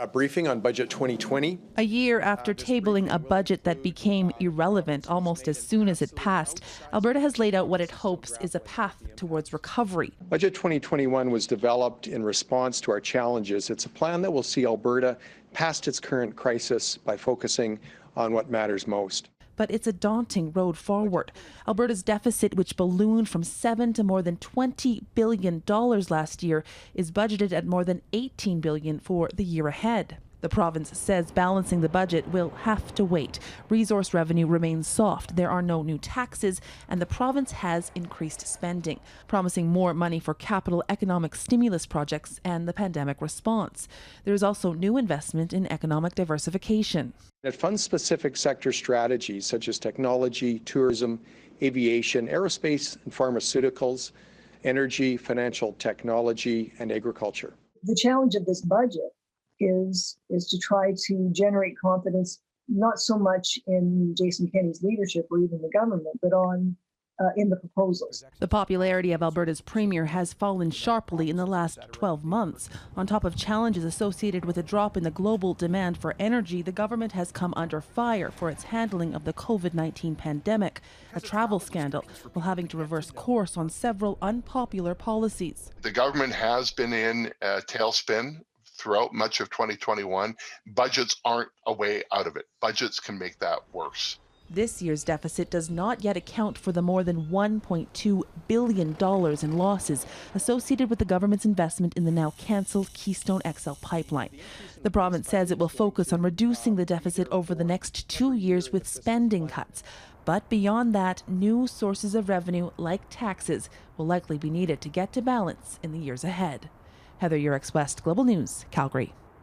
A briefing on Budget 2020. A year after tabling a budget that became irrelevant almost as soon as it passed, Alberta has laid out what it hopes is a path towards recovery. Budget 2021 was developed in response to our challenges. It's a plan that will see Alberta past its current crisis by focusing on what matters most. But it's a daunting road forward. Alberta's deficit, which ballooned from $7 to more than $20 billion last year, is budgeted at more than $18 billion for the year ahead. The province says balancing the budget will have to wait. Resource revenue remains soft. There are no new taxes, and the province has increased spending, promising more money for capital economic stimulus projects and the pandemic response. There is also new investment in economic diversification. It funds specific sector strategies such as technology, tourism, aviation, aerospace and pharmaceuticals, energy, financial technology, and agriculture. The challenge of this budget is to try to generate confidence, not so much in Jason Kenney's leadership or even the government, but in the proposals. The popularity of Alberta's premier has fallen sharply in the last 12 months. On top of challenges associated with a drop in the global demand for energy, the government has come under fire for its handling of the COVID-19 pandemic, a travel scandal, while having to reverse course on several unpopular policies. The government has been in a tailspin throughout much of 2021. Budgets aren't a way out of it. Budgets can make that worse. This year's deficit does not yet account for the more than $1.2 billion in losses associated with the government's investment in the now cancelled Keystone XL pipeline. The province says it will focus on reducing the deficit over the next 2 years with spending cuts. But beyond that, new sources of revenue, like taxes, will likely be needed to get to balance in the years ahead. Heather, Yourex-West, Global News, Calgary.